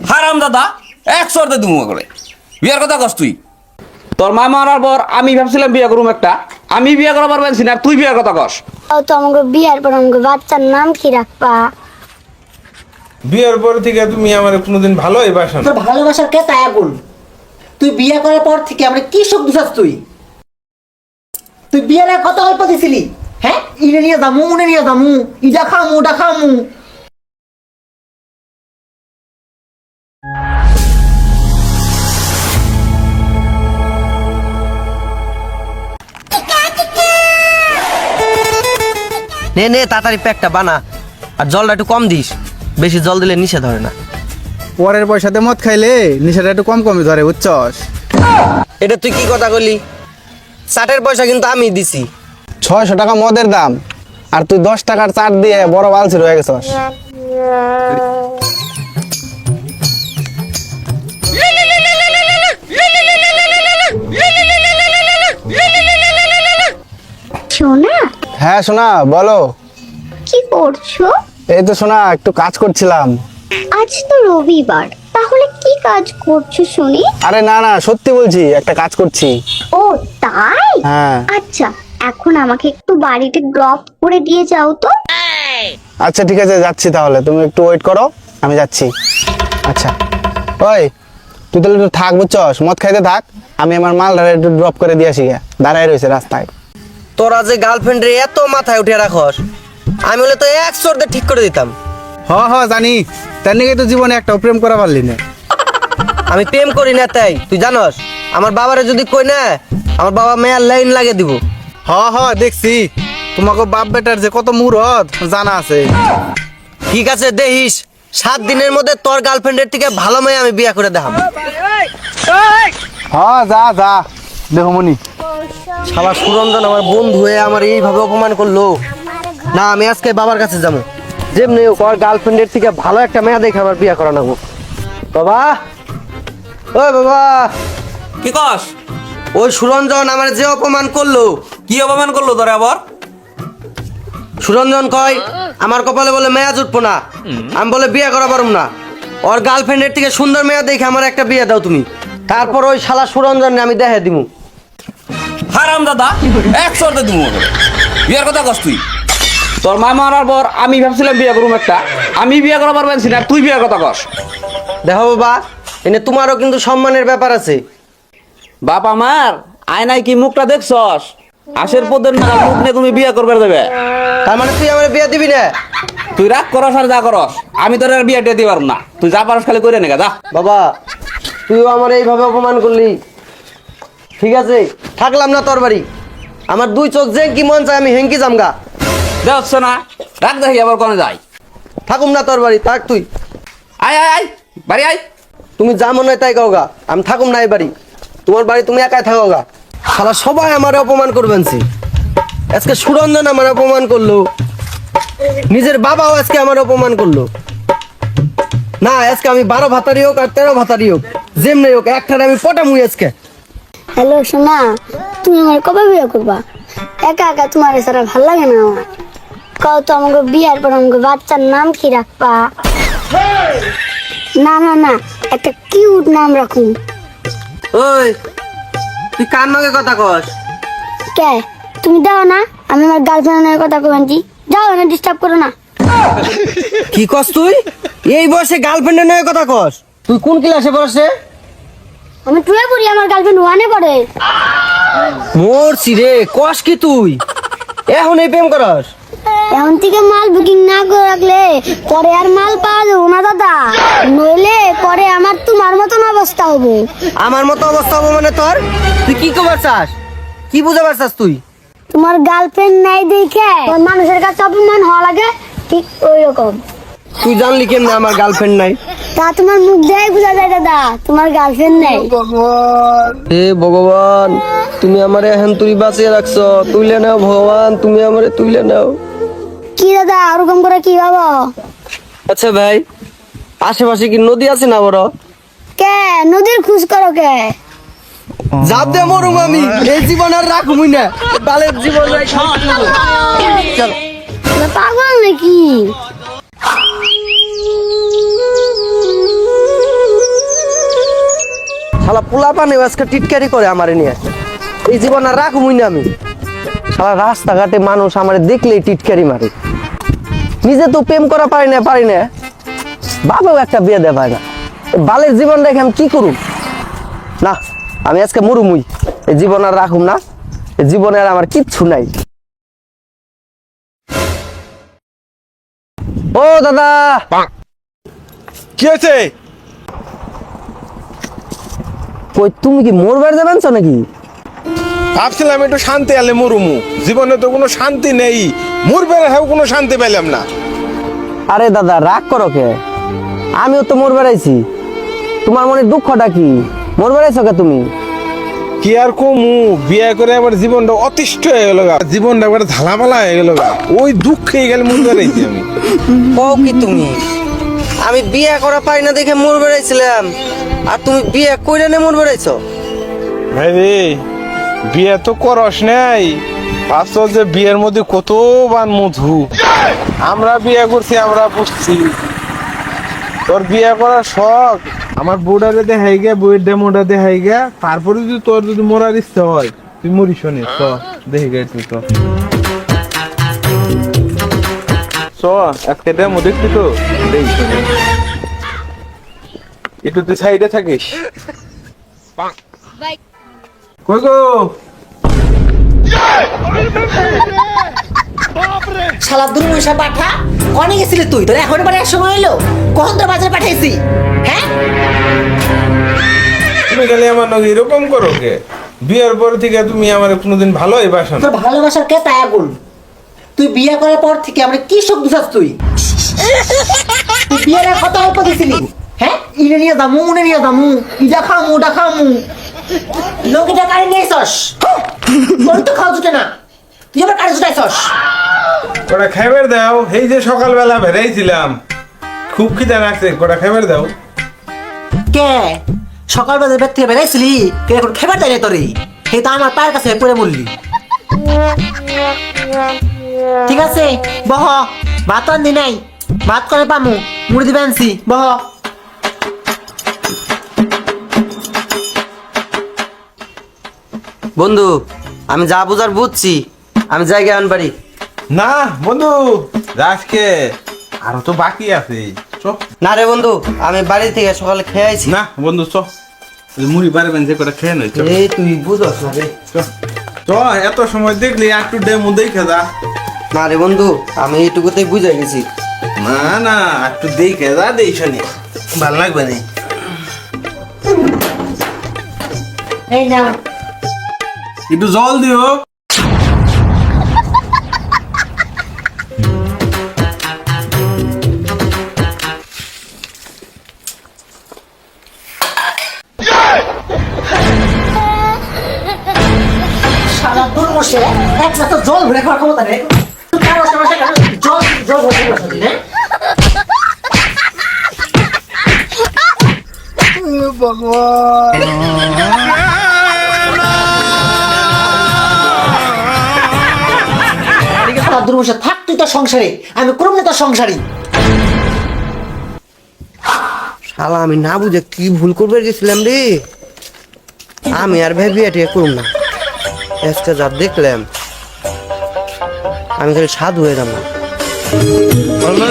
হারাম দাদা 100 দিমু করে বিয়ার কথা কস তুই তোর মা মারার পর আমি ভাবছিলাম বিয়ে করুম একটা আমি বিয়ে করা পারবেন না তুই বিয়ার কথা কস তো আমাকে বিয়ার পর আমাকে বাচ্চার নাম কি রাখবা? বিয়ের পর থেকে তুমি আমার কোনোদিন ভালোই বাসো না। তোর ভালোবাসার কে তাই বল। তুই বিয়ে করার পর থেকে আমরা কি সব দুসাস তুই বিয়ের কত অল্প দিছিলি। হ্যাঁ ইনে নিয়ে যামু উনে নিয়ে যামু ইটা খামু ওটা খামু। নে নে তাড়াতাড়ি প্যাকটা বানা আর জলটা একটু কম দিস, বেশি জল দিলে নিষে ধরে না। পরের পয়সাতে মদ খাইলে নেশাটা একটু কম কমই ধরে বুঝছস। এটা তুই কি কথা বললি? 60-এর পয়সা কিন্তু আমি দিছি। 600 টাকা মদের দাম আর তুই 10 টাকার চাট দিয়ে বড় বালছির হয়ে গেছস। সোনা, হ্যাঁ সোনা বলো। কি করছো? এই তো সোনা একটু কাজ করছিলাম। আজ তো রবিবার, তাহলে কি কাজ করছো শুনি? আরে না না সত্যি বলছি একটা কাজ করছি। ও তাই? হ্যাঁ আচ্ছা, এখন আমাকে একটু বাড়িতে ড্রপ করে দিয়ে যাও তো। আচ্ছা ঠিক আছে যাচ্ছি, তাহলে তুমি একটু ওয়েট করো আমি যাচ্ছি। আচ্ছা ওই তুই তাহলে একটু থাক বুঝছস, মদ খাইতে থাক, আমি আমার মালটা একটু ড্রপ করে দিয়ে আসি। দাঁড়ায় রয়েছে রাস্তায়। তোরা যে গার্লফ্রেন্ডের এত মাথায় উঠে রাখস, আমি হলে তো 100 ঠিক করে দিতাম। হ জানি, তার নিয়ে তো জীবনে একটা প্রেম করা পারলি না। আমি প্রেম করি না তাই তুই জানস? আমার বাবারে যদি কই না, আমার বাবা মেয়ের লাইন লাগে দিব। হ দেখছি তোমাকে বাপ বেটার যে কত মুরদ জানা আছে। ঠিক আছে দেখিস 7 দিনের মধ্যে তোর গার্লফ্রেন্ডের থেকে ভালো মেয়ে আমি বিয়ে করে দেখাম। যা দেখো মনি। শালা সুরঞ্জন আমার বন্ধু হয়ে আমার এইভাবে অপমান করলো না, আমি আজকে বাবার কাছে যাবো। যেমনি ওর গার্লফ্রেন্ডের থেকে ভালো একটা মেয়ে দেখে আমার বিয়ে করা নেবো। বাবা, ওই বাবা, কি কস? ওই সুরঞ্জন আমার যে অপমান করলো। কি অপমান করলো তোরে আবার? সুরঞ্জন কয় আমার কপালে বলে মেয়া জুটবো না, আমি বলে বিয়ে করা পারুম না। ওর গার্লফ্রেন্ডের থেকে সুন্দর মেয়ে দেখে আমার একটা বিয়ে দাও তুমি, তারপর ওই শালা সুরঞ্জন আমি দেখে দিমু। হারাম দাদা 100 দিমু করে বিয়ার কথা কস তুই তোর মা মারার পর আমি ভাবছিলাম বিয়ে করুম একটা আমি বিয়ে করা পারবেন না তুই বিয়ার কথা কস। দেখো বাবা, এনে তোমারও কিন্তু সম্মানের ব্যাপার আছে। বাপ আমার আয়নায় কি মুখটা দেখছস? আশের পদের না মুখ নিয়ে তুমি বিয়ে করবে দেবে। তার মানে তুই আমার বিয়ে দিবি না? তুই রাগ করস আর যা করস আমি তোর আর বিয়ে দিতে পারবো না, তুই যা পারস খালি করে নেগা যা। বাবা তুইও আমার এইভাবে অপমান করলি, ঠিক আছে থাকলাম না তোর বাড়ি। আমার 2 চোখ যে কি মন চায় আমি হেঙ্কি জামগা। দেখছ না রাগ দেখি আবার কোনে যাই। থাকুম না তোর বাড়ি, থাক তুই। আয় বাড়ি আয়। তুমি যা মনে হয় তাই কাওগা, আমি থাকুম না এই বাড়ি। তোমার বাড়ি তুমি একাই থাকোগা। শালা সবাই আমার অপমান করবেন। আজকে সুরঞ্জন আমার অপমান করলো, নিজের বাবাও আজকে আমার অপমান করলো। না আজকে আমি 12 ভাতারি হোক আর 13 ভাতারি হোক, যেমনি হোক একটার আমি পটামুই আজকে। হ্যালো সোনা, তুমি আমার কবে বিয়ে করবা? একা একা তোমার সারা ভাল লাগে না আমার। কও তো আমাকে বিয়ার পর আমাকে বাচ্চার নাম কি রাখবা? না একটা কিউট নাম রাখুন। ওই তুই কার নামে কথা কস? কে তুমি দাও না, আমি আমার গার্লফ্রেন্ডের কথা কইছি। যাও না, ডিস্টার্ব করো না। কি কস তুই? এই বয়সে গার্লফ্রেন্ডের নামে কথা কস? তুই কোন ক্লাসে পড়ছে? আমি টুয়ে পড়ি, আমার গার্লফ্রেন্ড ওয়ানে পড়ে। মরছি রে, কস কি তুই? এখন এই প্রেম করস? এখন থেকে মাল বুকিং না করে রাখলে পরে আর মাল পাওয়া যাবো না দাদা, নইলে পরে আমার তোমার মতন অবস্থা হবে। আমার মতো অবস্থা হবে মানে তোর? তুই কি কবার চাস? কি বুঝাবার চাস তুই? তোমার গার্লফ্রেন্ড নাই দেখে তোর মানুষের কাছে অপমান হওয়া লাগে, ঠিক ওই রকম। তুই জানলি কেমনে আমার গার্লফ্রেন্ড নাই? তা তোমার মুখ দিয়ে বোঝা যায় দাদা তোমার গার্লফ্রেন্ড নেই। হে ভগবান, তুমি আমারে এখন তুই বাঁচিয়ে রাখছো, তুইলে নাও ভগবান, তুমি আমারে তুইলে নাও। কি দাদা ওরকম করে কি ভাবো? আচ্ছা ভাই, আশেপাশে কি নদী আছে না বড়? কে নদীর খোঁজ করো কে? জাপ দে মরুম আমি, এই জীবন আর রাখুমই না, বালের জীবন চল। পাগল নাকি? শালা পোলা পানে আজকে টিটকারি করে আমারে নিয়ে। এই জীবন আর রাখবই না আমি। শালা রাস্তাঘাটে মানুষ আমারে দেখলেই টিটকারি মারে। নিজে তো প্রেম করা পারি না বাবাও একটা বিয়ে দেয় পায় না। এই বালের জীবন রেখে আমি কি করুম? না, আমি আজকে মরুমুই। এই জীবন আর রাখুম না। এই জীবনে আর আমার কিচ্ছু নাই। ও দাদা, কি হয়েছে? কই তুমি কি মরবার যাবেন নাকি? ভাবছিলাম একটু শান্তি আলে মরুমু, জীবনে তো কোনো শান্তি নেই, মরবে হেও কোনো শান্তি পেলাম না। আরে দাদা রাগ করো কে? আমিও তো মরবার আইছি। তোমার মনে দুঃখটা কি? মরবার আইছো কে তুমি? কি আর কমু, বিয়ে করে আবার জীবনটা অতিষ্ঠ হয়ে গেল, জীবনটা একবার ঝালামালা হয়ে গেল, ওই দুঃখে গেলে মরবে রয়েছি আমি। কও কি তুমি? আমি বিয়ে করা পাই না দেখে মরবে আইছিলাম, আর তুমি বিয়ে কইরা নে মরবে আইছো? ভাই রে, বিয়ে তো করস নাই, আসল যে বিয়ের মধ্যে কত বান মধু। আমরা বিয়ে করছি, আমরা বুঝছি তোর বিয়ে করার শখ। আমার বউডারে দেখাই গে, বউয়ের ডেমোটা দেখাই গে, তারপরে যদি তোর যদি মরার ইচ্ছা হয় তুই মরিস নি। তো দেখি গে তুই তো একটা ডেমো দেখছি তো, দেখি একটু তুই সাইডে থাকিস। কই গো? শালা দুর্মুষা পাঠা, অনেক গেছিলি তুই? তোর এখন বারে সময় এলো, কখন তোর বাজারে পাঠাইছি? হ্যাঁ, তুমি গেলে আমার নগে এরকম করো কে? বিয়ের পর থেকে তুমি আমার কোনোদিন ভালোই বাসা না। তোর ভালোবাসার কে তাই আগুন। তুই বিয়ে করার পর থেকে আমরা কি সুখ দিছাস তুই? তুই বিয়ের আর কত অল্প দিছিলি? হ্যাঁ, ইনে নিয়ে যামু, উনে নিয়ে যামু, ইটা খামু, ওটা খামু, লোকটা কারে নিয়েছস? তোর তো খাওয়া জুটে না, তুই আবার কারে জুটাইছস? ওটা খাইবার দাও, এই যে সকালবেলা বেড়াইছিলাম, খুব খিদা লাগছে, ওটা খাইবার দাও। কে সকালবেলা বের থেকে বেড়াইছিলি? কে এখন খেবার দেয় না তোরে? সেই তো আমার পায়ের কাছে পড়ে মরলি। ঠিক আছে, বহ, ভাত আনদি নাই, ভাত করে পামু, মুড়ি দিবে আনছি, বহ। বন্ধু, আমি যা বুঝার বুঝছি, আমি জায়গায় আনবাড়ি। না বন্ধু, আজকে আরো তো বাকি আছে। চ না রে বন্ধু, আমি বাড়ি থেকে সকালে খেয়ে আইছি। না বন্ধু, চ মুড়ি পারবেন যে কটা খেয়ে নই। এই তুই বুঝস না রে। চ এত সময় দেখলি একটু ডেমো দেখে যা। না রে বন্ধু, আমি এইটুকুতেই বুঝে গেছি। না না, একটু দেখে যা, দেখছনি ভাল লাগবে না। এই নাও, একটু জল দিও। শালা দুর্মুষে এক গ্লাস জল ভরে খাওয়ার ক্ষমতা নেই। তুই কারো সমস্যা জল জল ভরে খাওয়ার ক্ষমতা নেই। দুর্মুষে থাক তুই তোর সংসারে, আমি করব না তোর সংসারী। শালা আমি না বুঝে কি ভুল করবে গেছিলাম রে। আমি আর ভাই বিয়ে টিয়ে করুম না। আজকে যা দেখলাম, আমি খালি সাধু হয়ে যাবো। না